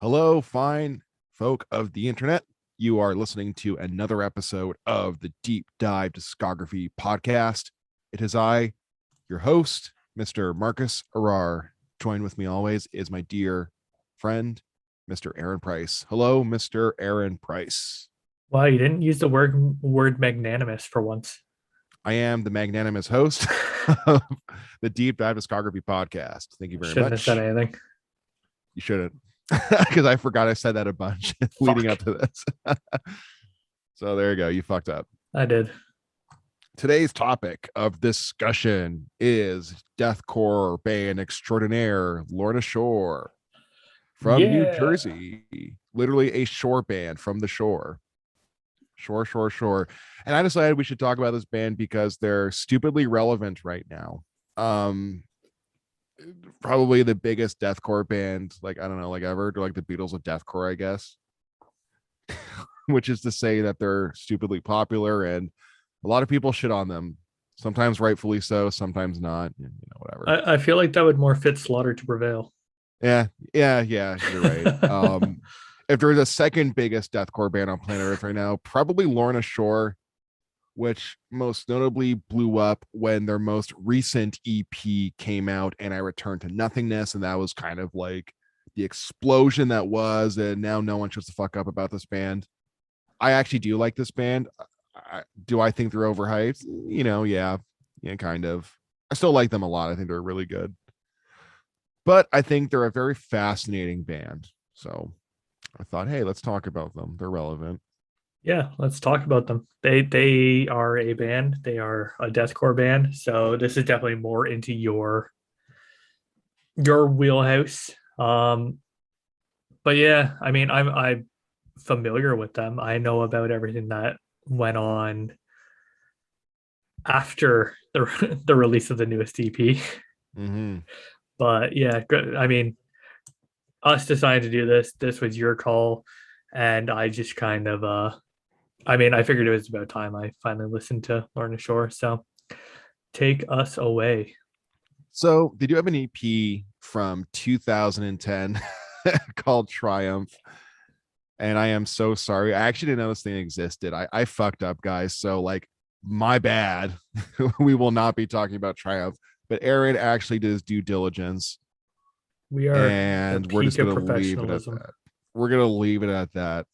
Hello, fine folk of the internet. You are listening to another episode of the Deep Dive Discography Podcast. It is I, your host, Mr. Marcus Arar. Joined with me always is my dear friend, Mr. Aaron Price. Hello, Mr. Aaron Price. Wow, you didn't use the word magnanimous for once. I am the magnanimous host of the Deep Dive Discography Podcast. Thank you very Shouldn't have said much. anything. You shouldn't, because I forgot I said that a bunch leading up Fuck. to this. So there you go. You fucked up. I did. Today's topic of discussion is deathcore band extraordinaire Lorna Shore from New Yeah. Jersey. Literally a shore band from the shore. Shore. And I decided we should talk about this band because they're stupidly relevant right now. Um, Probably the biggest deathcore band, like I don't know, like ever, like the Beatles of deathcore, I guess. Which is to say that they're stupidly popular and a lot of people shit on them. Sometimes rightfully so, sometimes not. Whatever. I feel like that would more fit Slaughter to Prevail. Yeah. You're right. If there's a second biggest deathcore band on planet Earth right now, probably Lorna Shore, which most notably blew up when their most recent EP came out, and I Returned to Nothingness, and that was kind of like the explosion that was, and now no one shuts the fuck up about this band. I actually do like this band. Do I think they're overhyped? Yeah, kind of. I still like them a lot. I think they're really good, but I think they're a very fascinating band. So I thought, hey, let's talk about them. They're relevant. Yeah, let's talk about them. They are a band. They are a deathcore band. So this is definitely more into your wheelhouse. But yeah, I mean, I'm familiar with them. I know about everything that went on after the release of the newest EP. Mm-hmm. But yeah, good. I mean, us deciding to do this was your call, and I just kind of I mean, I figured it was about time I finally listened to Lorna Shore. So take us away. So they do have an EP from 2010 called Triumph. And I am so sorry. I actually didn't know this thing existed. I fucked up, guys. So like my bad. We will not be talking about Triumph. But Aaron actually did his due diligence. We are the And we're just peak of gonna leave it at professionalism. that. We're gonna leave it at that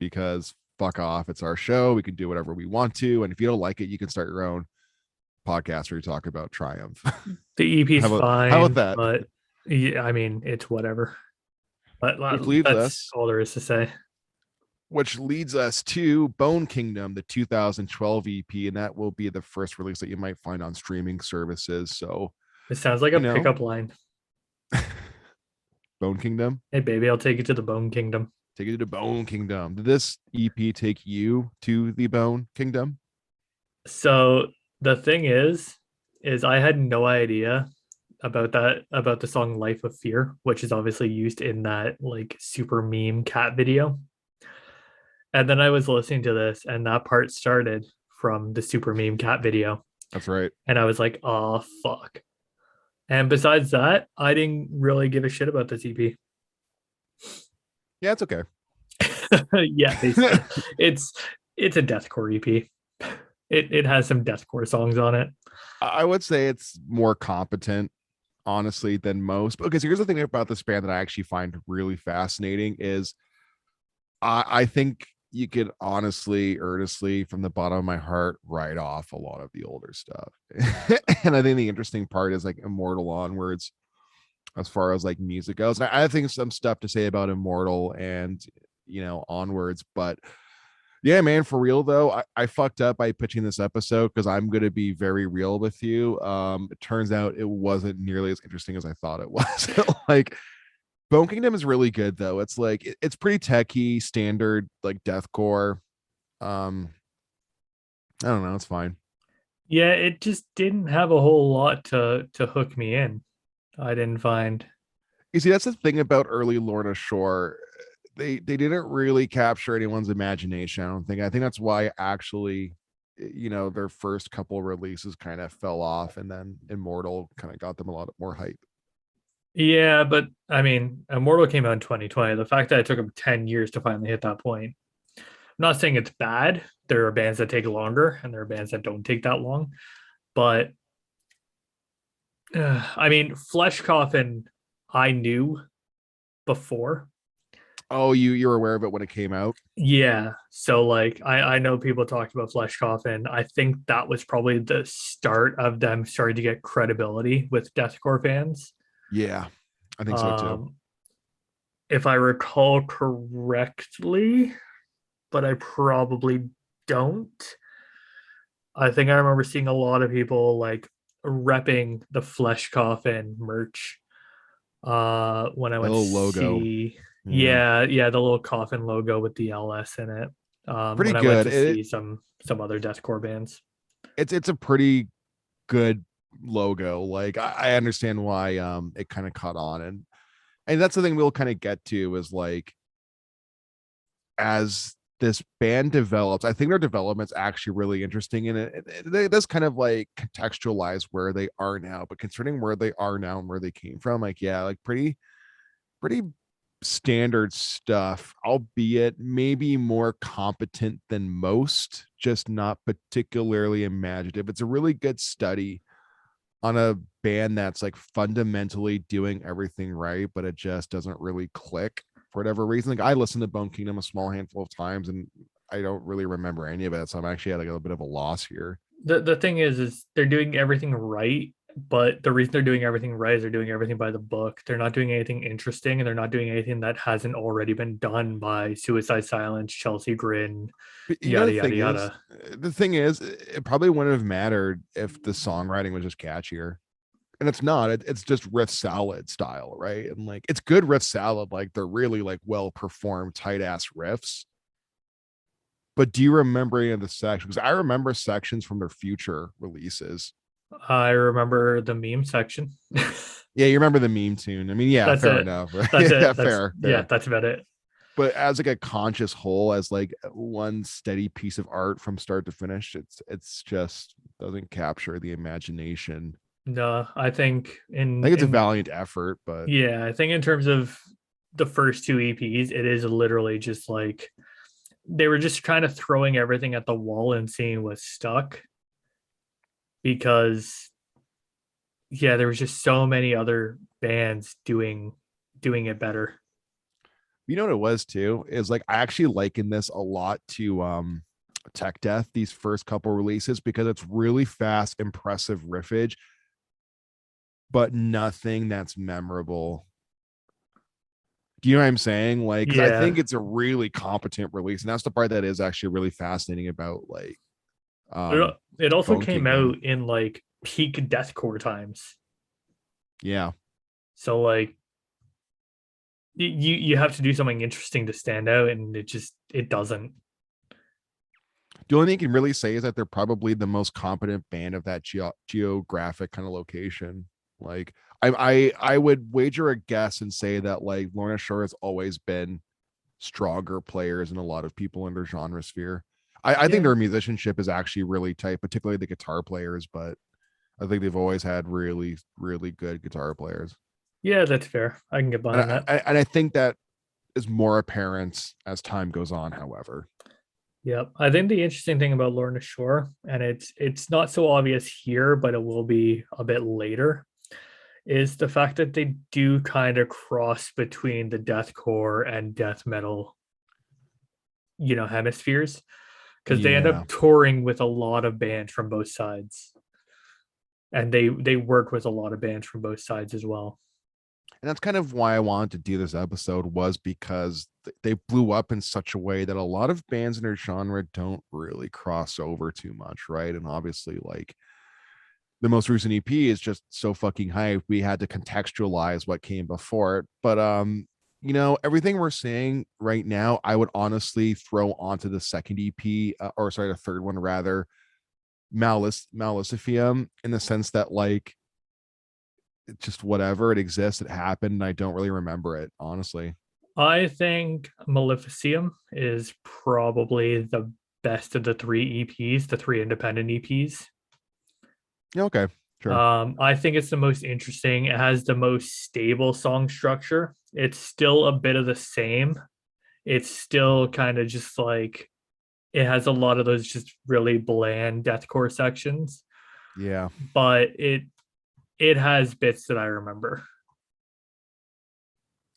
because fuck off. It's our show. We can do whatever we want to. And if you don't like it, you can start your own podcast where you talk about Triumph. The EP's How about fine, that? but yeah, I mean, it's whatever. But Which leaves that's us all there is to say. which leads us to Bone Kingdom, the 2012 EP, and that will be the first release that you might find on streaming services. So, It sounds like a you know, pickup line. Bone Kingdom, Hey, baby, I'll take you to the Bone Kingdom. take you to Bone Kingdom. Did this EP take you to the Bone Kingdom? So the thing is I had no idea about the song Life of Fear, which is obviously used in that like super meme cat video. And then I was listening to this and that part started from the super meme cat video. That's right. And I was like, oh fuck. And besides that, I didn't really give a shit about this EP. Yeah, it's okay. Yeah, basically. It's it's a deathcore EP. It has some deathcore songs on it. I would say it's more competent, honestly, than most. Because here's the thing about this band that I actually find really fascinating is I think you could honestly, earnestly, from the bottom of my heart, write off a lot of the older stuff. And I think the interesting part is like Immortal onwards, as far as like music goes. And I think some stuff to say about Immortal and onwards, but yeah, man, for real though, I fucked up by pitching this episode because I'm gonna be very real with you. It turns out it wasn't nearly as interesting as I thought it was. Like Bone Kingdom is really good though. It's like it's pretty techy, standard like deathcore. Um, I don't know, it's fine. Yeah, it just didn't have a whole lot to hook me in. I didn't find. You see, that's the thing about early Lorna Shore. They didn't really capture anyone's imagination. I don't think. I think that's why actually, their first couple releases kind of fell off, and then Immortal kind of got them a lot more hype. Yeah, but I mean, Immortal came out in 2020. The fact that it took them 10 years to finally hit that point. I'm not saying it's bad. There are bands that take longer and there are bands that don't take that long. But I mean, Flesh Coffin, I knew before. Oh, you're aware of it when it came out? Yeah. So like I know people talked about Flesh Coffin. I think that was probably the start of them starting to get credibility with deathcore fans. Yeah, I think so too. Um, if I recall correctly, but I probably don't. I think I remember seeing a lot of people like repping the Flesh Coffin merch when I The went to little logo. see, Yeah, yeah, the little coffin logo with the LS in it. pretty When I went good. to see some other deathcore bands. It's a pretty good logo. Like I understand why it kind of caught on, and that's the thing we'll kind of get to is like as this band develops, I think their development's actually really interesting, and it does kind of like contextualize where they are now. But concerning where they are now and where they came from, like yeah, like pretty standard stuff, albeit maybe more competent than most, just not particularly imaginative. It's a really good study on a band that's like fundamentally doing everything right, but it just doesn't really click for whatever reason. Like I listened to Bone Kingdom a small handful of times and I don't really remember any of it. So I'm actually at like a little bit of a loss here. The thing is they're doing everything right, but the reason they're doing everything right is they're doing everything by the book. They're not doing anything interesting, and they're not doing anything that hasn't already been done by Suicide Silence, Chelsea Grin, But you know yada yada yada. the thing is, it probably wouldn't have mattered if the songwriting was just catchier. And it's not. It's just riff salad style, right? And like it's good riff salad. Like they're really like well performed, tight ass riffs. But do you remember any of the sections? Because I remember sections from their future releases. I remember the meme section. Yeah, you remember the meme tune. I mean, yeah, That's fair it. enough. That's Yeah, it. That's fair, yeah. fair. That's about it. But as like a conscious whole, as like one steady piece of art from start to finish, it's just doesn't capture the imagination. No, I think I think it's a valiant effort, but yeah, I think in terms of the first two EPs, it is literally just like they were just kind of throwing everything at the wall and seeing what stuck because yeah, there was just so many other bands doing it better. you know what it was too is like I actually liken this a lot to Tech Death, these first couple releases, because it's really fast, impressive riffage, but nothing that's memorable. Do you know what I'm saying? Like, because I Yeah. think it's a really competent release, and that's the part that is actually really fascinating about like It, um it also Bone came Kingdom. out in like peak deathcore times. Yeah. So like you have to do something interesting to stand out and it doesn't. The only thing you can really say is that they're probably the most competent band of that geographic kind of location. Like I would wager a guess and say that like Lorna Shore has always been stronger players than a lot of people in their genre sphere. I think Yeah. their musicianship is actually really tight, particularly the guitar players, but I think they've always had really, really good guitar players. Yeah, that's fair. I can get And behind that. I think that is more apparent as time goes on, however. Yeah, I think the interesting thing about Lorna Shore, and it's not so obvious here, but it will be a bit later, is the fact that they do kind of cross between the deathcore and death metal, hemispheres, because they end Yeah. up touring with a lot of bands from both sides, and they work with a lot of bands from both sides as well. And that's kind of why I wanted to do this episode, was because they blew up in such a way that a lot of bands in their genre don't really cross over too much, right? And obviously, like the most recent EP is just so fucking hype. We had to contextualize what came before it. But everything we're saying right now, I would honestly throw onto the second EP, or sorry, the third one rather, Malicifium, in the sense that like it's just whatever, it exists, it happened, and I don't really remember it, honestly. I think Maleficium is probably the best of the three EPs, the three independent EPs. Yeah, okay. Sure. I think it's the most interesting. It has the most stable song structure. It's still a bit of the same. It's still kind of just like it has a lot of those just really bland deathcore sections, Yeah. but it has bits that I remember,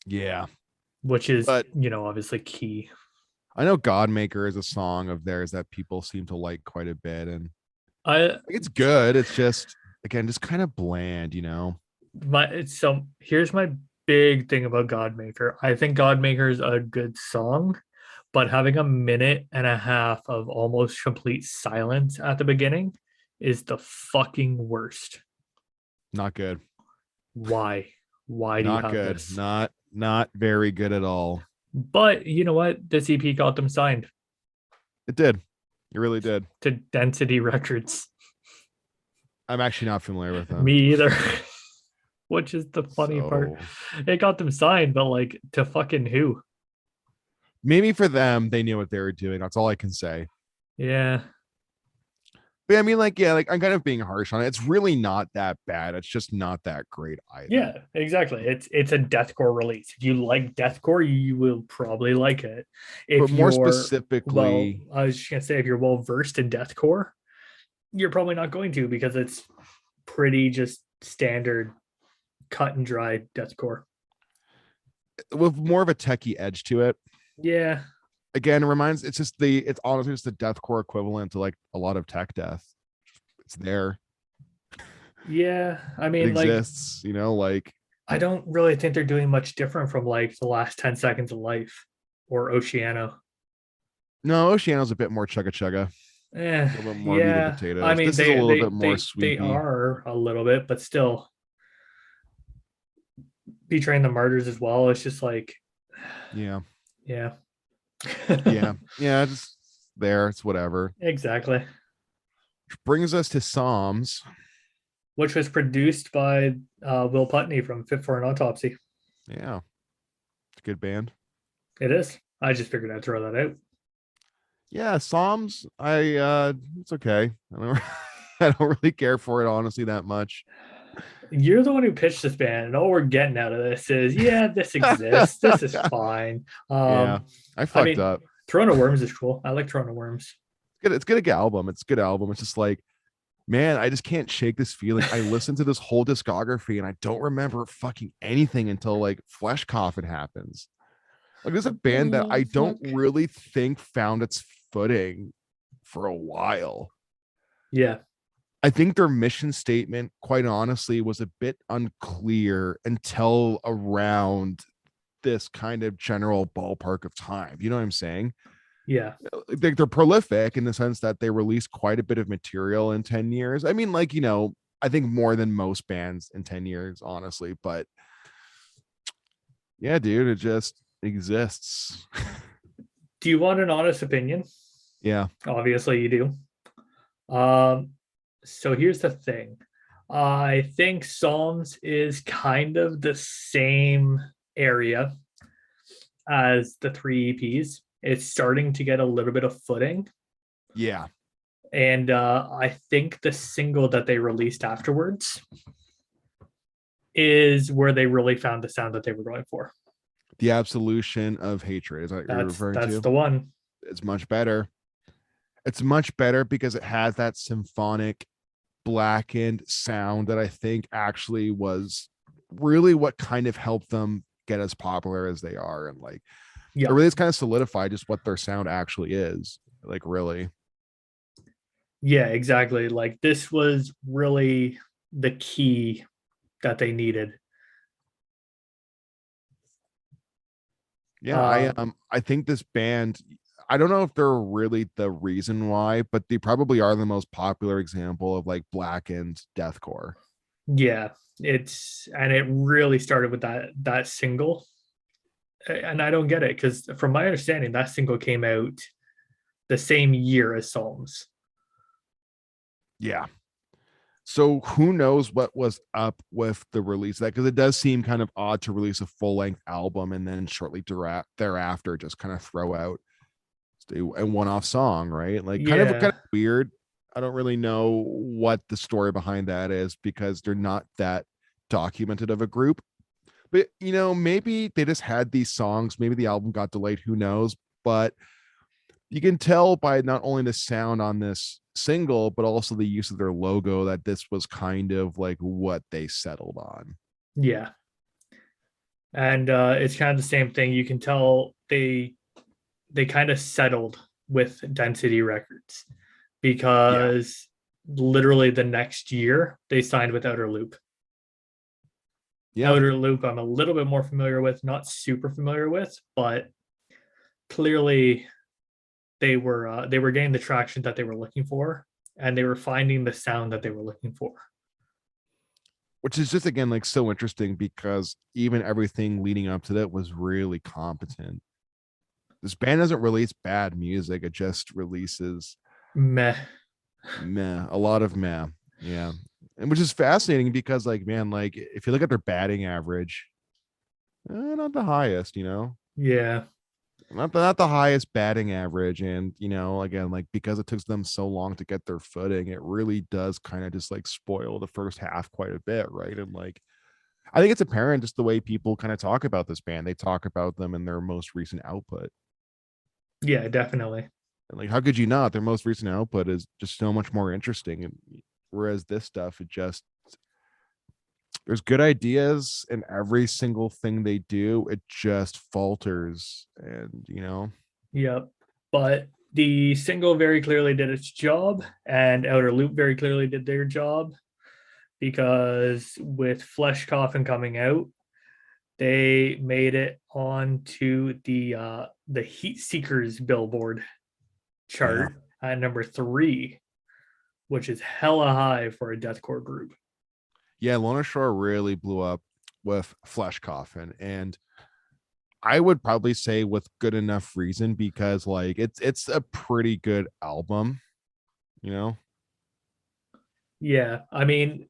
Yeah. which is, But obviously key. I know Godmaker is a song of theirs that people seem to like quite a bit. And I like, it's good. It's just, again, just kind of bland, so here's my big thing about Godmaker. I think Godmaker is a good song, but having a minute and a half of almost complete silence at the beginning is the fucking worst. Not good. Why? Why do you Not have good. this? Not very good at all. But you know what? This EP got them signed It did. It really did. to Density Records. I'm actually not familiar with them. Me either. Which is the funny part. So It got them signed, but like to fucking who? maybe for them, they knew what they were doing. That's all I can say. Yeah. But I mean, like, yeah, like I'm kind of being harsh on it. It's really not that bad. It's just not that great either. Yeah, exactly. It's a deathcore release. If you like deathcore, you will probably like it. But If more you're well, specifically, I was just gonna say if you're well versed in deathcore, you're probably not going to because it's pretty just standard cut and dry deathcore. with more of a techie edge to it. Yeah. Again, it's honestly just the deathcore equivalent to like a lot of tech death. It's there. Yeah. I It mean, like, exists, like I don't really think they're doing much different from like the last 10 seconds of life or Oceano. no, Oceano's a bit more chugga chugga, Eh, a little bit more meat and yeah. I potatoes. mean, This is a little bit more they sweepy. are a little bit, but still betraying the martyrs as well. It's just like, Yeah. yeah. Yeah. Yeah. Just there. It's whatever. Exactly. Which brings us to Psalms. Which was produced by Will Putney from Fit for an Autopsy. Yeah. It's a good band. It is. I just figured I'd throw that out. Yeah, Psalms. It's okay. I don't I don't really care for it honestly that much. You're the one who pitched this band, and all we're getting out of this is, yeah, this exists. This is fine. Yeah. I I fucked mean, up. Throne of Worms is cool. I like Throne of Worms. It's good album. It's a good album. It's just like, man, I just can't shake this feeling. I listened to this whole discography and I don't remember fucking anything until like Flesh Coffin happens. Like, there's a band that Oh I don't fuck. really think found its footing for a while. Yeah. I think their mission statement, quite honestly, was a bit unclear until around this kind of general ballpark of time. You know what I'm saying? Yeah. They're prolific in the sense that they released quite a bit of material in 10 years. I mean, like, I think more than most bands in 10 years, honestly. But yeah, dude, it just exists. Do you want an honest opinion? Yeah. Obviously, you do. So here's the thing. I think Psalms is kind of the same area as the three EPs. It's starting to get a little bit of footing. Yeah. And I think the single that they released afterwards is where they really found the sound that they were going for. The Absolution of Hatred is that what you're referring That's to? the one. It's much better. It's much better because it has that symphonic blackened sound that I think actually was really what kind of helped them get as popular as they are. And like, Yeah. it really is kind of solidified just what their sound actually is. Like, really. Yeah, exactly. Like this was really the key that they needed. Yeah, I think this band, I don't know if they're really the reason why, but they probably are the most popular example of like blackened deathcore. Yeah, it really started with that single. And I don't get it because from my understanding, that single came out the same year as Psalms. Yeah. So who knows what was up with the release of that, because it does seem kind of odd to release a full-length album and then shortly thereafter just kind of throw out a one-off song, right? Like kind of Yeah. weird. I don't really know what the story behind that is because they're not that documented of a group. But maybe they just had these songs. Maybe the album got delayed. Who knows? But you can tell by not only the sound on this single, but also the use of their logo that this was kind of like what they settled on. Yeah. And it's kind of the same thing. You can tell they kind of settled with Density Records Yeah. because literally the next year they signed with Outer Loop. Yeah. Outer Loop, I'm a little bit more familiar with, not super familiar with, but clearly they were getting the traction that they were looking for, and they were finding the sound that they were looking for. Which is just again like so interesting because even everything leading up to that was really competent. This band doesn't release bad music, it just releases Meh. a lot of meh. Yeah. And which is fascinating because like man, like if you look at their batting average, not the highest, Yeah. not the highest batting average. And again, like because it took them so long to get their footing, it really does kind of just like spoil the first half quite a bit, right? And like I think it's apparent just the way people kind of talk about this band. They talk about them in their most recent output. Yeah, definitely. And like, how could you not? Their most recent output is just so much more interesting. And whereas this stuff, it just there's good ideas in every single thing they do. It just falters. And Yep. But the single very clearly did its job, and Outer Loop very clearly did their job because with Flesh Coffin coming out, they made it onto the Heat Seekers Billboard yeah. chart at number 3, which is hella high for a deathcore group. Yeah, Lorna Shore really blew up with Flesh Coffin. And I would probably say with good enough reason because like it's a pretty good album, you know? Yeah, I mean,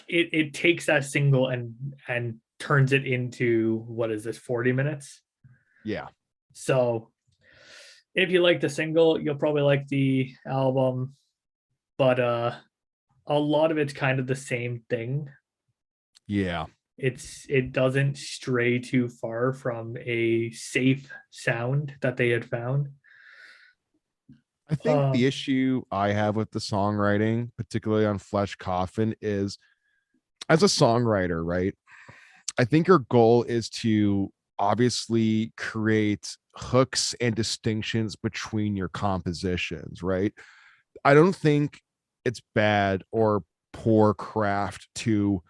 it takes that single and turns it into, what is this, 40 minutes? Yeah. So if you like the single, you'll probably like the album, but a lot of it's kind of the same thing. Yeah. It doesn't stray too far from a safe sound that they had found. I think the Um, issue I have with the songwriting, particularly on Flesh Coffin, is as a songwriter, right? I think your goal is to obviously create hooks and distinctions between your compositions, right? I don't think it's bad or poor craft to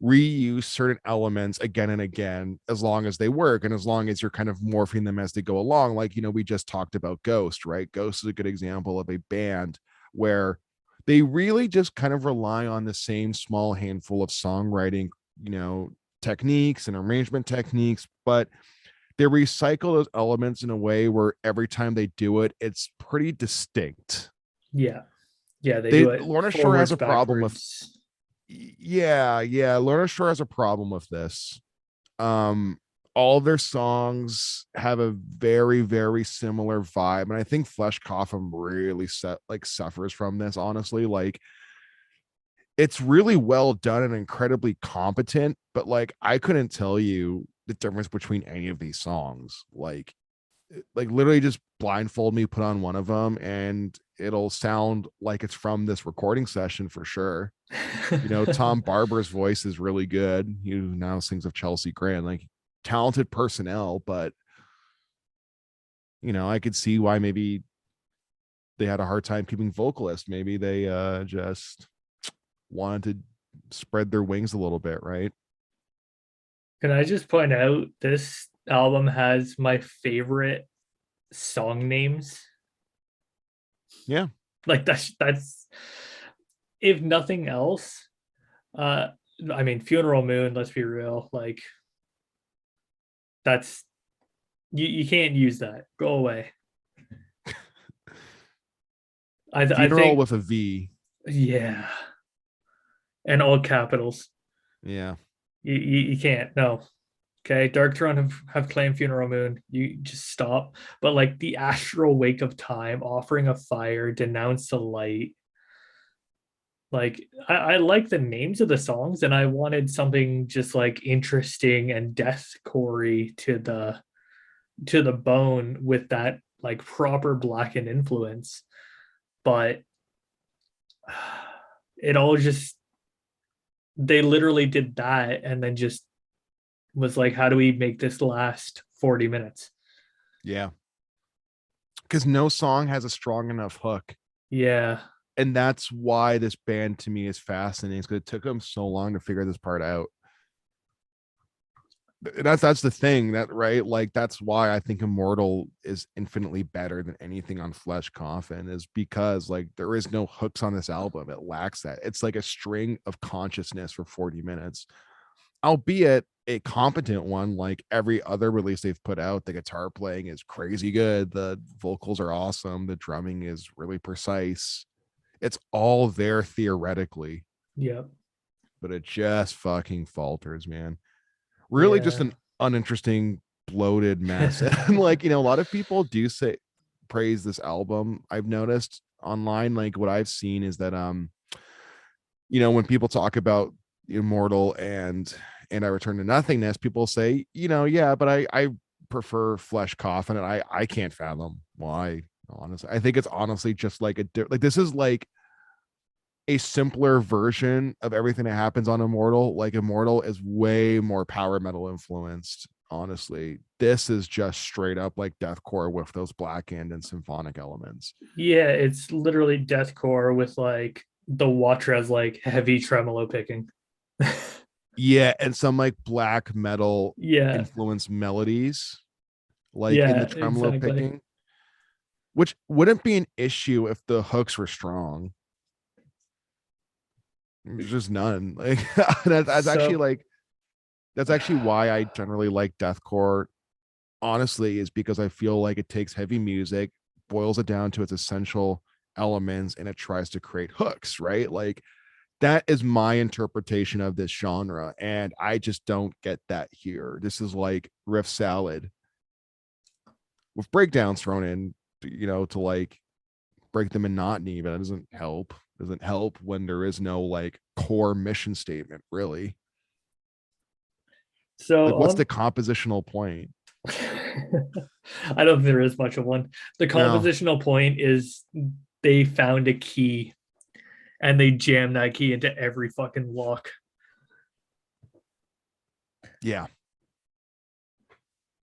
reuse certain elements again and again as long as they work and as long as you're kind of morphing them as they go along. Like, we just talked about Ghost, right? Ghost is a good example of a band where they really just kind of rely on the same small handful of songwriting, you know, techniques and arrangement techniques, but they recycle those elements in a way where every time they do it, it's pretty distinct. yeah, yeah, they They do it Lorna Shore has forwards, a problem with backwards. yeah, Lorna Shore has a problem with this. Um, all of their songs have a very, very similar vibe. And I think Flesh Coffin really suffers from this, honestly. Like it's really well done and incredibly competent, but like I couldn't tell you the difference between any of these songs. Like literally just blindfold me, put on one of them, and it'll sound like it's from this recording session for sure. Tom Barber's voice is really good. He now sings of Chelsea Grin, like talented personnel, but I could see why maybe they had a hard time keeping vocalists. Maybe they just wanted to spread their wings a little bit, right? Can I just point out this album has my favorite song names? Yeah. Like that's if nothing else, uh I mean, Funeral Moon, let's be real, like that's you can't use that. Go away. I Funeral think, with a V. yeah, and all capitals. Yeah. You can't, no. Okay, Dark Throne have claimed Funeral Moon. You just stop. But like the Astral Wake of Time, Offering of Fire, Denounce the Light, Like I like the names of the songs, and I wanted something just like interesting and deathcore to the bone with that like proper blackened influence. But it all just they literally did that and then just was like, how do we make this last 40 minutes? Yeah, because no song has a strong enough hook, Yeah. and that's why this band to me is fascinating, because it took them so long to figure this part out. That's the thing, that right, like that's why I think Immortal is infinitely better than anything on Flesh Coffin, is because like there is no hooks on this album. It lacks that. It's like a string of consciousness for 40 minutes, albeit a competent one. Like every other release they've put out, the guitar playing is crazy good, the vocals are awesome, the drumming is really precise. It's all there theoretically, Yeah. but it just fucking falters, man. Really just Yeah. an uninteresting bloated mess. And like, a lot of people do say praise this album. I've noticed online, like what I've seen is that when people talk about Immortal and I Return to Nothingness, people say, yeah, but I prefer Flesh Coffin, and I can't fathom why. Honestly, I think it's honestly just like like this is like a simpler version of everything that happens on Immortal. Like Immortal is way more power metal influenced. Honestly, this is just straight up like deathcore with those black end and symphonic elements. Yeah, it's literally deathcore with like the Watra's like heavy tremolo picking. Yeah, and some like black metal Yeah. influenced melodies, like in Yeah, the tremolo exactly. picking, which wouldn't be an issue if the hooks were strong. There's just none. Like that's actually So like that's actually why I generally like deathcore, honestly, is because I feel like it takes heavy music, boils it down to its essential elements, and it tries to create hooks, right? Like that is my interpretation of this genre, and I just don't get that here. This is like riff salad with breakdowns thrown in, to like break the monotony, but it doesn't help. Doesn't help when there is no like core mission statement, really. so Like, what's on the compositional point? I don't think there is much of one. The No, compositional point is they found a key and they jammed that key into every fucking lock. yeah,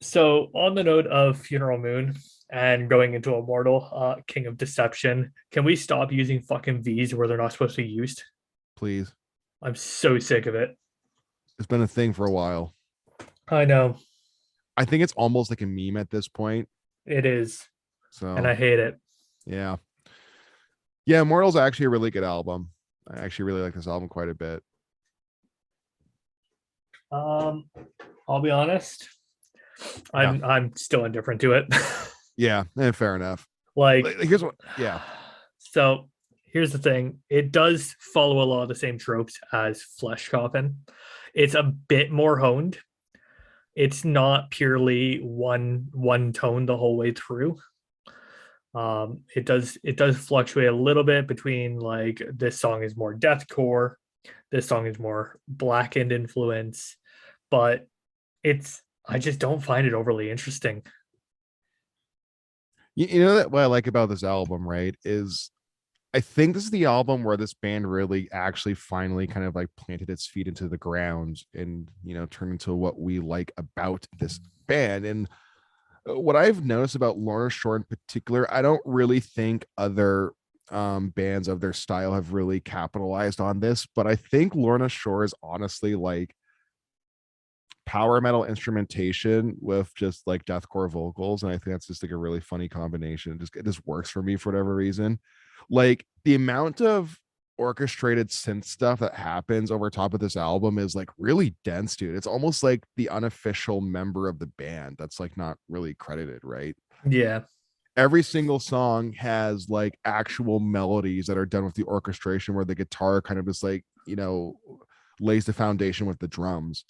So on the note of Funeral Moon and going into Immortal, King of Deception, can we stop using fucking V's where they're not supposed to be used? please. I'm so sick of it. It's been a thing for a while. I know I think it's almost like a meme at this point. it is, and So I hate it. yeah, yeah. Immortal's actually a really good album. I actually really like this album quite a bit. Um, I'll be honest, Yeah, I'm still indifferent to it. yeah, fair enough. Like, Like, here's what. Yeah, so here's the thing: it does follow a lot of the same tropes as Flesh Coffin. It's a bit more honed. It's not purely one tone the whole way through. It does fluctuate a little bit between like this song is more deathcore, this song is more blackened influence, but it's I just don't find it overly interesting. you know that what I like about this album, right? Is I think this is the album where this band really actually finally kind of like planted its feet into the ground and turned into what we like about this band. And what I've noticed about Lorna Shore in particular, I don't really think other bands of their style have really capitalized on this, but I think Lorna Shore is honestly like power metal instrumentation with just like deathcore vocals, and I think that's just like a really funny combination. It just works for me for whatever reason. Like the amount of orchestrated synth stuff that happens over top of this album is like really dense, dude. It's almost like the unofficial member of the band that's like not really credited, right? Yeah. Every single song has like actual melodies that are done with the orchestration where the guitar kind of just like lays the foundation with the drums.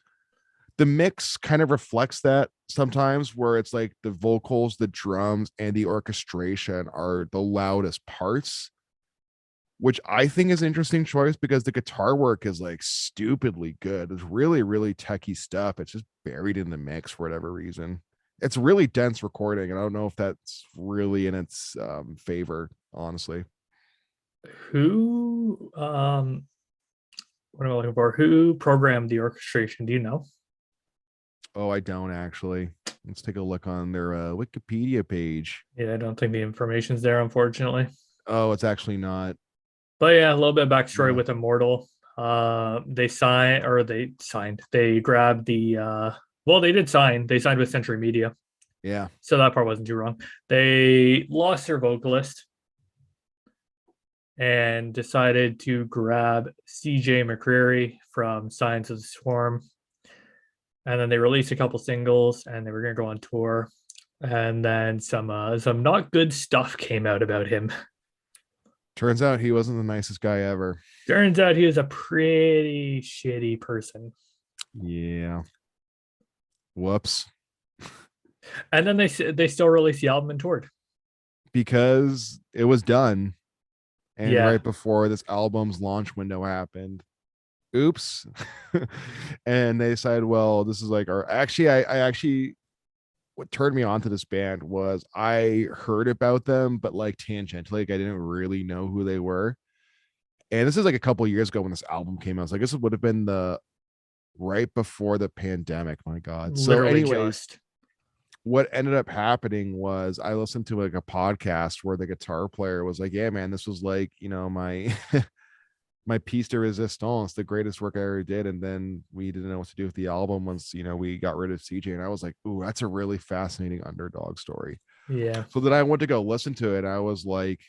The mix kind of reflects that sometimes, where it's like the vocals, the drums, and the orchestration are the loudest parts, which I think is an interesting choice because the guitar work is like stupidly good. It's really, really techie stuff. It's just buried in the mix for whatever reason. It's really dense recording, and I don't know if that's really in its favor, honestly. Who what am I looking for? Who programmed the orchestration? Do you know? Oh, I don't actually. Let's take a look on their Wikipedia page. Yeah, I don't think the information's there, unfortunately. Oh, it's actually not. But yeah, a little bit of backstory Yeah. with Immortal. They grabbed the well, they did sign. They signed with Century Media. Yeah. So that part wasn't too wrong. They lost their vocalist and decided to grab CJ McCreary from Science of the Swarm. And then they released a couple singles and they were going to go on tour. And then some not good stuff came out about him. Turns out he wasn't the nicest guy ever. Turns out he was a pretty shitty person. Yeah. Whoops. And then they still released the album and toured. Because it was done. And Yeah. right before this album's launch window happened. Oops. And they decided, well, this is like our I actually what turned me on to this band was I heard about them, but like tangentially, like I didn't really know who they were. And this is like a couple years ago when this album came out. So I guess it would have been the right before the pandemic. My God. So, Literally anyways, just. what ended up happening was I listened to like a podcast where the guitar player was like, yeah, man, this was like, my my piece de resistance, the greatest work I ever did. And then we didn't know what to do with the album once, we got rid of CJ. And I was like, ooh, that's a really fascinating underdog story. Yeah. So then I went to go listen to it. And I was like,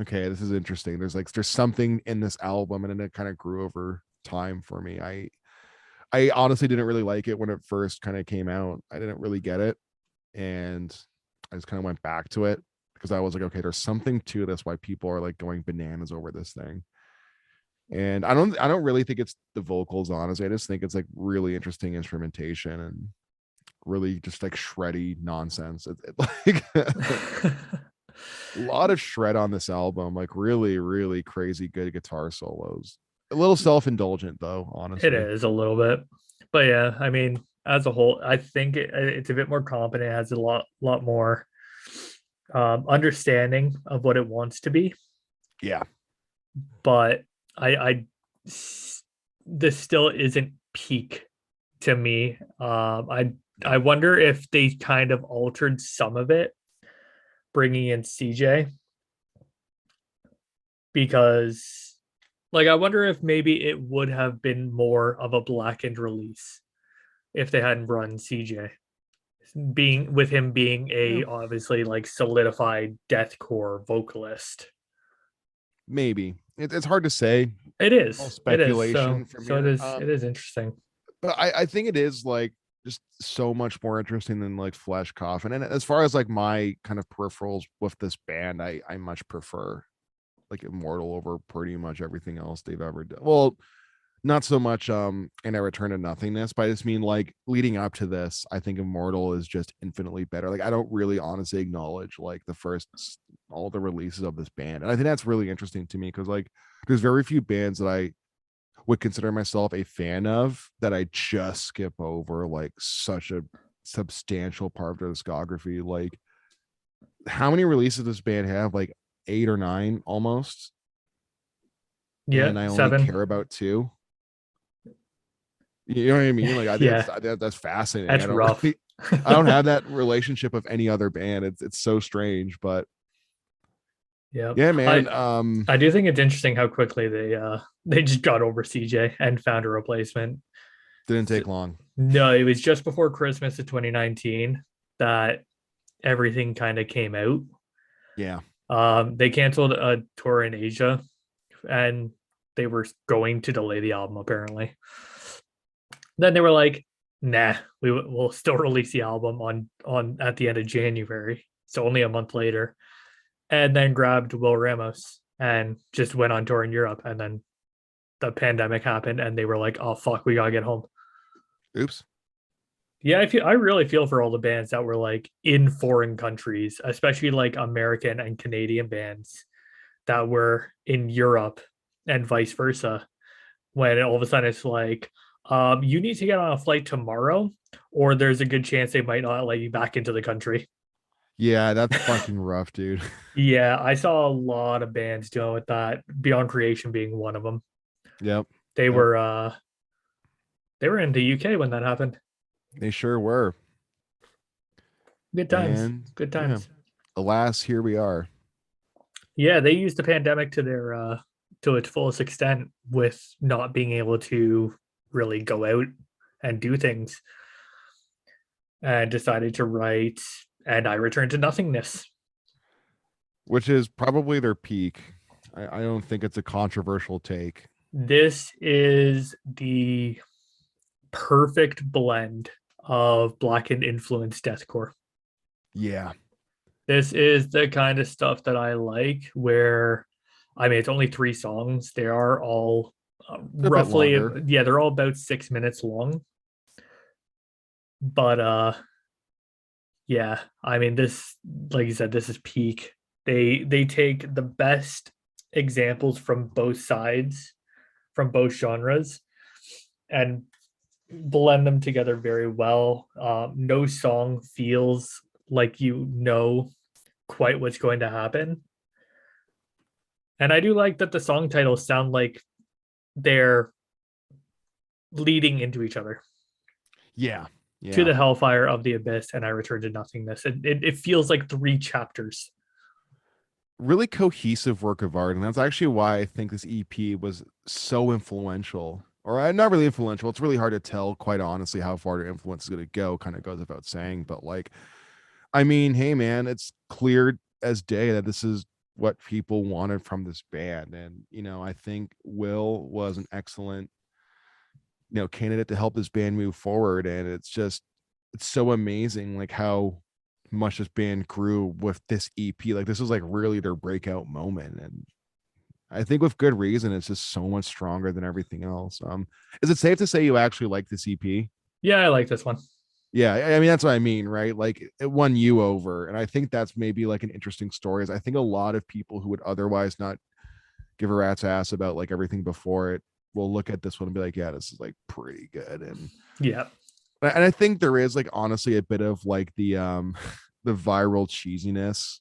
okay, this is interesting. There's something in this album, and then it kind of grew over time for me. I honestly didn't really like it when it first kind of came out. I didn't really get it. And I just kind of went back to it because I was like, okay, there's something to this, why people are like going bananas over this thing. And I don't really think it's the vocals, honestly. I just think it's like really interesting instrumentation and really just like shreddy nonsense. Like a lot of shred on this album, like really, really crazy good guitar solos. A little self-indulgent though, It honestly. is a little bit. But yeah, I mean, as a whole, I think it's a bit more competent, it has a lot more understanding of what it wants to be. Yeah. But I this still isn't peak to me. I wonder if they kind of altered some of it, bringing in CJ, because like I wonder if maybe it would have been more of a blackened release if they hadn't run CJ, being with him being Yeah. a obviously like solidified deathcore vocalist. Maybe. It's hard to say. It All is. It is. speculation from So it here. is. It is interesting. But I think it is like just so much more interesting than like Flesh Coffin. And as far as like my kind of peripherals with this band, I much prefer like Immortal over pretty much everything else they've ever done. Well, not so much in a Return to Nothingness, but I just mean like leading up to this, I think Immortal is just infinitely better. Like I don't really honestly acknowledge like the first all the releases of this band. And I think that's really interesting to me because like there's very few bands that I would consider myself a fan of that I just skip over like such a substantial part of their discography. Like how many releases does this band have? Like 8 or 9 almost. Yeah, And I only 7. care about 2. You know what I mean? Like I think Yeah, that's fascinating. that's rough. I don't have that relationship of any other band. It's so strange, but Yeah, yeah, man. I do think it's interesting how quickly they just got over CJ and found a replacement. Didn't take long. No, it was just before Christmas of 2019 that everything kind of came out. Yeah. They canceled a tour in Asia, and they were going to delay the album apparently. Then they were like, "Nah, we'll still release the album on at the end of January." So only a month later, and then grabbed Will Ramos and just went on tour in Europe. And then the pandemic happened, and they were like, "Oh fuck, we gotta get home." Oops. Yeah, I really feel for all the bands that were like in foreign countries, especially like American and Canadian bands that were in Europe and vice versa. When all of a sudden it's like, you need to get on a flight tomorrow, or there's a good chance they might not let you back into the country. Yeah, that's fucking rough, dude. Yeah, I saw a lot of bands dealing with that. Beyond Creation being one of them. Yep. They Yep. were they were in the UK when that happened. They sure were. Good times. And Good yeah, times. alas, here we are. Yeah, they used the pandemic to their to its fullest extent with not being able to really go out and do things, and decided to write And I Return to Nothingness. Which is probably their peak. I don't think it's a controversial take. This is the perfect blend of blackened influence deathcore. Yeah. This is the kind of stuff that I like, where, I mean, it's only 3 songs. They are all A bit roughly, longer. yeah, they're all about 6 minutes long. But yeah, I mean, this, like you said, this is peak. They take the best examples from both sides, from both genres, and blend them together very well. No song feels like you know quite what's going to happen. And I do like that the song titles sound like they're leading into each other. Yeah. To Yeah. the Hellfire, of the Abyss, and I Return to Nothingness. It feels like 3 chapters. Really cohesive work of art. And that's actually why I think this EP was so influential. Or not really influential. It's really hard to tell, quite honestly, how far their influence is going to go. Kind of goes without saying. But like, I mean, hey, man, it's clear as day that this is what people wanted from this band. And, I think Will was an excellent, candidate to help this band move forward. And it's so amazing, like how much this band grew with this EP. Like this was like really their breakout moment. And I think with good reason, it's just so much stronger than everything else. Is it safe to say you actually like this EP? Yeah, I like this one. Yeah, I mean that's what I mean, right? Like it won you over, and I think that's maybe like an interesting story. Is I think a lot of people who would otherwise not give a rat's ass about like everything before it will look at this one and be like, yeah, this is like pretty good. Yeah. And I think there is like honestly a bit of like the the viral cheesiness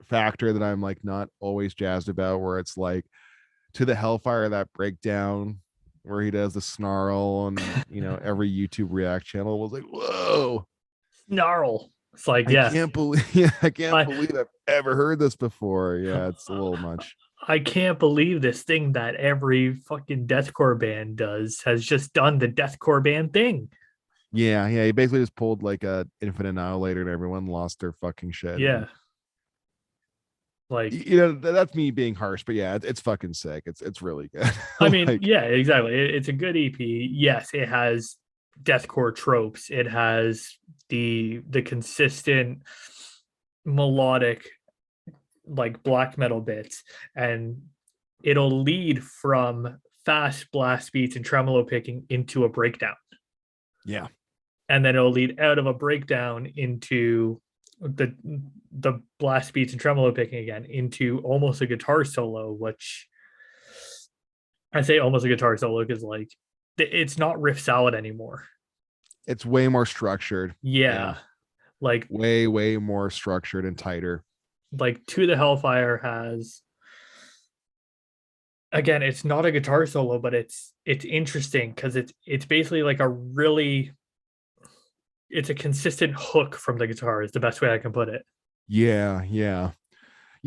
factor that I'm like not always jazzed about, where it's like to the Hellfire, that breakdown where he does the snarl, and every YouTube react channel was like, whoa, Snarl. It's like, I yeah, can't believe yeah, I can't I believe I've ever heard this before. Yeah, it's a little much. I can't believe this thing that every fucking deathcore band does has just done the deathcore band thing. Yeah, he basically just pulled like a Infinite Annihilator and everyone lost their fucking shit. And Yeah. Like, that's me being harsh, but yeah, it's fucking sick. It's really good. I mean, Like, yeah, exactly. It's a good EP. Yes, it has deathcore tropes. It has the consistent melodic, like, black metal bits, and it'll lead from fast blast beats and tremolo picking into a breakdown, yeah, and then it'll lead out of a breakdown into the blast beats and tremolo picking again into almost a guitar solo, which I say almost a guitar solo because, like, it's not riff salad anymore. it's way more structured. Yeah, Yeah. Like way more structured and tighter. To the Hellfire has, again, it's not a guitar solo, but it's interesting because it's basically like it's a consistent hook from the guitar is the best way I can put it. Yeah.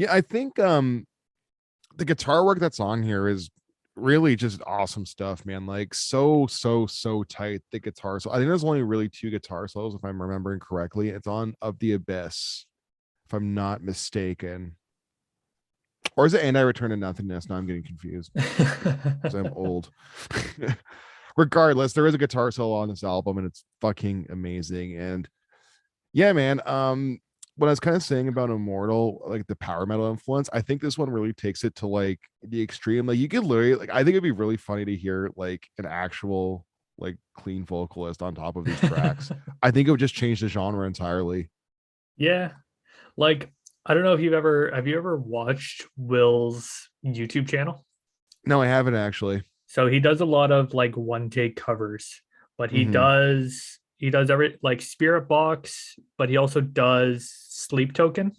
I think the guitar work that's on here is really just awesome stuff, man. Like so tight, the guitar. So I think there's only really 2 guitar solos if I'm remembering correctly. It's on Of the Abyss, if I'm not mistaken. Or is it And I Return to Nothingness? Now I'm getting confused because I'm old. Regardless, there is a guitar solo on this album and it's fucking amazing. And yeah, man. What I was kind of saying about Immortal, like the power metal influence, I think this one really takes it to like the extreme. Like you could literally, like, I think it'd be really funny to hear like an actual like clean vocalist on top of these tracks. I think it would just change the genre entirely. Yeah. Like, I don't know if you've ever have you ever watched Will's YouTube channel? No, I haven't actually. So he does a lot of like one take covers, but Hmm. he does every like Spirit Box, but he also does Sleep Token,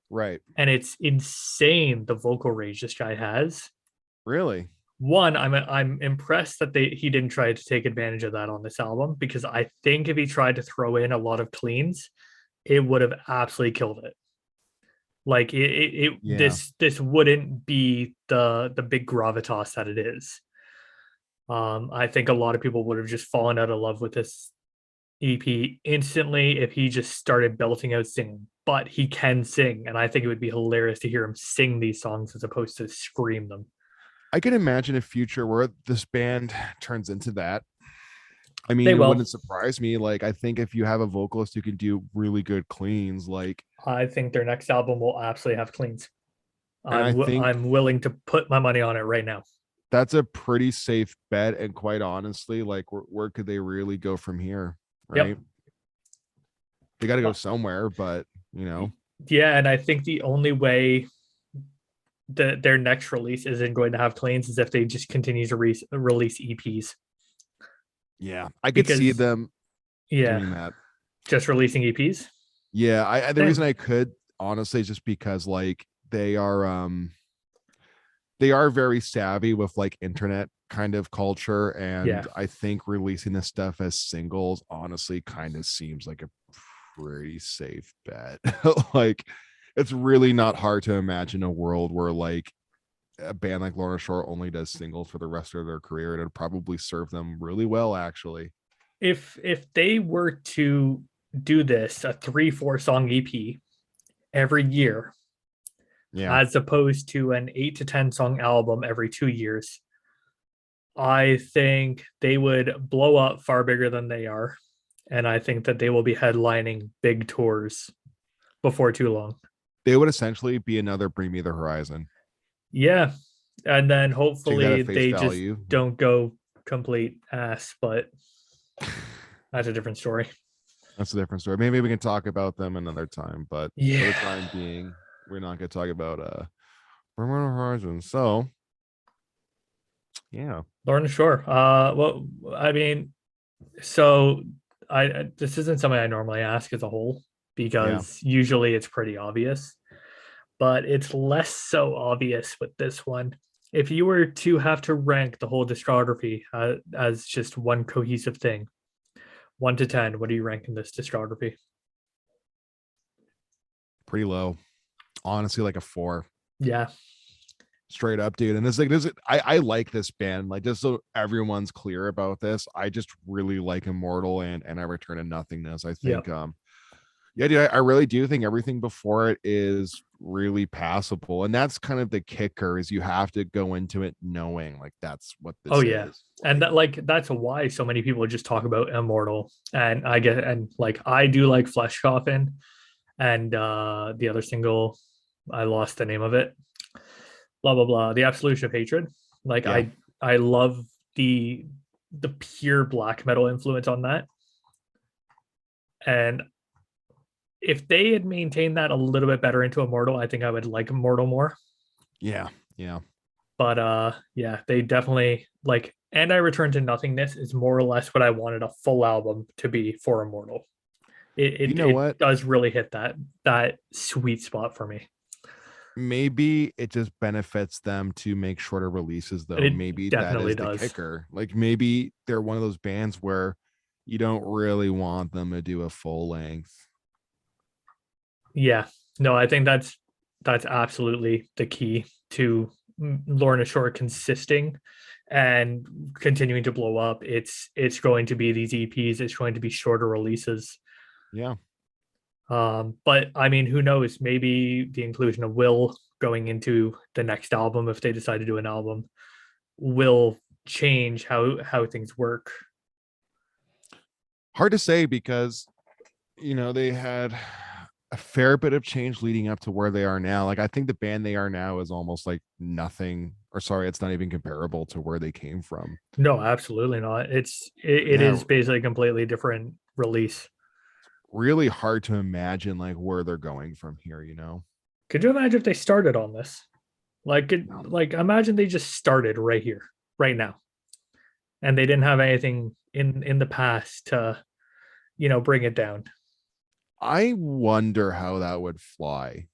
Right. and it's insane the vocal range this guy has. Really? One, I'm impressed that he didn't try to take advantage of that on this album, because I think if he tried to throw in a lot of cleans, it would have absolutely killed it. Like Yeah. this wouldn't be the big gravitas that it is. I think a lot of people would have just fallen out of love with this EP instantly if he just started belting out singing. But he can sing, and I think it would be hilarious to hear him sing these songs as opposed to scream them. I can imagine a future where this band turns into that. I They mean, it will. wouldn't surprise me. Like, I think if you have a vocalist who can do really good cleans, like, I think their next album will absolutely have cleans. and I think I'm willing to put my money on it right now. that's a pretty safe bet. And quite honestly, like, where could they really go from here? Yep. Right? They got to go Uh, somewhere, but you know, yeah, and I think the only way that their next release isn't going to have cleans is if they just continue to release EPs. yeah, I could see Because them yeah, doing that. just releasing EPs. Yeah, the Eh, reason I could honestly is just because like they are very savvy with like internet kind of culture, yeah, and I think releasing this stuff as singles honestly kind of seems like a pretty safe bet. Like it's really not hard to imagine a world where like a band like Lorna Shore only does singles for the rest of their career, and it'd probably serve them really well actually. if they were to do this a 3-4 song EP every year, Yeah. as opposed to an 8 to 10 song album every 2 years, I think they would blow up far bigger than they are, and I think that they will be headlining big tours before too long. They would essentially be another Bring Me the Horizon. Yeah, and then Take that hopefully at face they just value. don't go complete ass, but that's a different story. That's a different story. Maybe we can talk about them another time, but for the Yeah, time being, we're not going to talk about Bring Me the Horizon. So, yeah. Lorna Shore. Well, I mean, so this isn't something I normally ask as a whole, Yeah. because usually it's pretty obvious, but it's less so obvious with this one. If you were to have to rank the whole discography as just one cohesive thing, 1 to 10, what are you ranking this discography? Pretty low. Honestly, like a 4. Yeah. Straight up, dude. And it's like this I like this band. Like just so everyone's clear about this, I just really like Immortal and I Return to Nothingness. I Yeah. think yeah, dude, I really do think everything before it is really passable. And that's kind of the kicker is you have to go into it knowing like that's what Oh this yeah. is. And Like, that's why so many people just talk about Immortal. And I get, and like I do like Flesh Coffin, and the other single, I lost the name of it. Blah blah blah. The Absolution of Hatred. Like yeah. I love the the pure black metal influence on that. And if they had maintained that a little bit better into Immortal, I think I would like Immortal more. Yeah. Yeah. But yeah, they definitely like, and I Return to Nothingness is more or less what I wanted a full album to be for Immortal. It You it, know it what? does really hit that sweet spot for me. Maybe it just benefits them to make shorter releases though. It Maybe that definitely is the does. kicker. Like maybe they're one of those bands where you don't really want them to do a full length. Yeah. No, I think that's absolutely the key to Lorna Shore consisting and continuing to blow up. It's going to be these EPs. It's going to be shorter releases. Yeah. But I mean, who knows? Maybe the inclusion of Will going into the next album, if they decide to do an album, will change how things work. Hard to say because they had a fair bit of change leading up to where they are now. Like I think the band they are now is almost like nothing, or sorry, it's not even comparable to where they came from. No, absolutely not. It Yeah, is basically a completely different release. really hard to imagine like where they're going from here, Could you imagine if they started on this? No. Like imagine they just started right here, right now, and they didn't have anything in the past to, bring it down. I wonder how that would fly.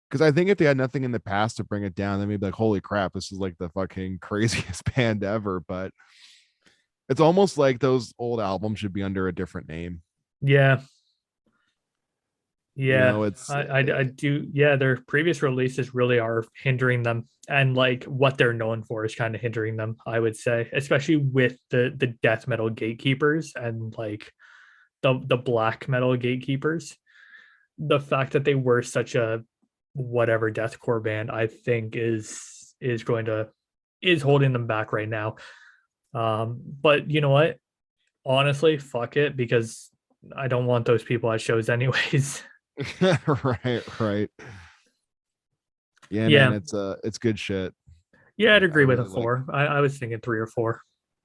Because I think if they had nothing in the past to bring it down, then maybe like, holy crap, this is like the fucking craziest band ever. But it's almost like those old albums should be under a different name. Yeah, yeah, It's I do. Yeah, their previous releases really are hindering them, and like what they're known for is kind of hindering them. I would say, especially with the death metal gatekeepers and like the black metal gatekeepers. The fact that they were such a whatever deathcore band, I think is going to is holding them back right now. But you know what? Honestly, fuck it, because I don't want those people at shows anyways. right. Yeah, man, Yeah, it's good shit. yeah, I'd I agree with a really like. four. I was thinking three or four.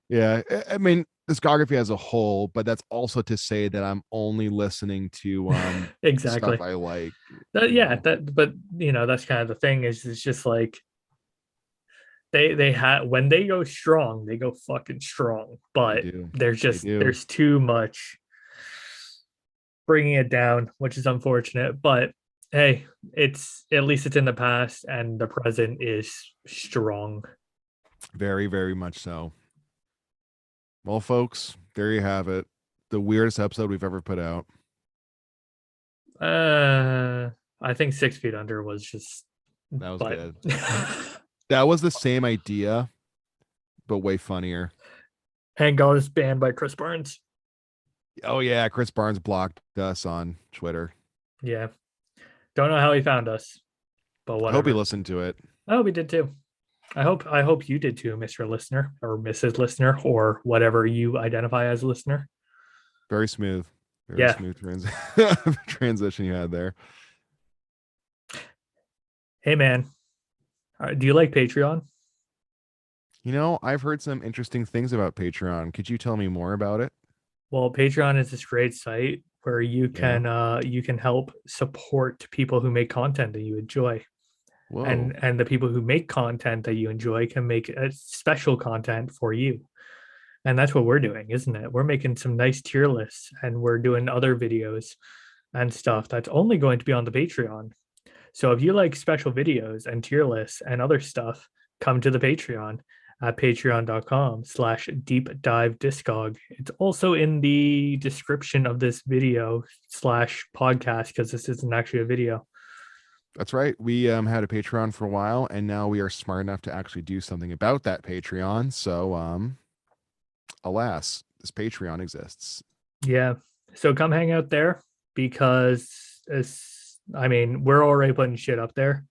Yeah, I mean discography as a whole, but that's also to say that I'm only listening to stuff Exactly. I like, Yeah, that but that's kind of the thing is it's just like they had when they go strong, they go fucking strong. They But do. They do. there's too much bringing it down, which is unfortunate. But hey, it's at least it's in the past, and the present is strong. Very, very much so. Well, folks, there you have it. The weirdest episode we've ever put out. I think 6 feet under was just, That was but good. That was the same idea, but way funnier. and God is banned by Chris Barnes. Oh yeah, Chris Barnes blocked us on Twitter. Yeah, don't know how he found us, but I hope he whatever. listened to it. Oh, we did too. I hope you did too, Mr. Listener or Mrs. Listener or whatever you identify as listener. Very smooth. Very Yeah. smooth transition you had there. Hey man, do you like Patreon? I've heard some interesting things about Patreon. Could you tell me more about it? Well, Patreon is this great site where Yeah. you can help support people who make content that you enjoy. Whoa. And the people who make content that you enjoy can make a special content for you. And that's what we're doing, isn't it? We're making some nice tier lists and we're doing other videos and stuff that's only going to be on the Patreon. So if you like special videos and tier lists and other stuff, come to the Patreon at patreon.com/deep dive discog. It's also in the description of this video/podcast because this isn't actually a video. That's right. We had a Patreon for a while, and now we are smart enough to actually do something about that Patreon. So, alas, this Patreon exists. Yeah. So come hang out there because I mean, we're already putting shit up there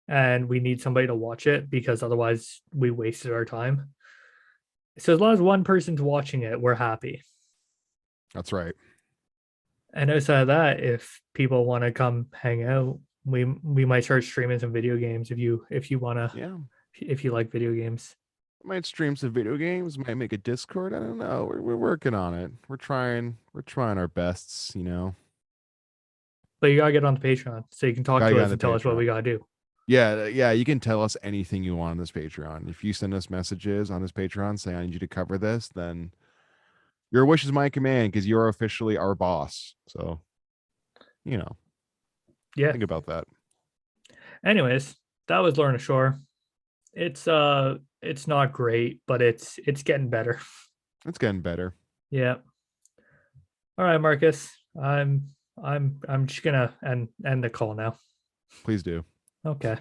and we need somebody to watch it because otherwise we wasted our time. So as long as one person's watching it, we're happy. That's right. And outside of that, if people want to come hang out, we might start streaming some video games if you want to Yeah. if you like video games. Might stream some video games. Might make a Discord. I don't know. We're working on it. We're trying. We're trying our bests. But you gotta get on the Patreon so you can talk Gotta to get us on the and tell us what Patreon. we gotta do. Yeah, yeah. You can tell us anything you want on this Patreon. If you send us messages on this Patreon saying I need you to cover this, then your wish is my command because you're officially our boss. So, you know, Yeah. think about that. Anyways, that was Lorna Shore. It's not great, but it's getting better. It's getting better. Yeah. All right, Marcus. I'm just gonna end the call now. Please do. Okay.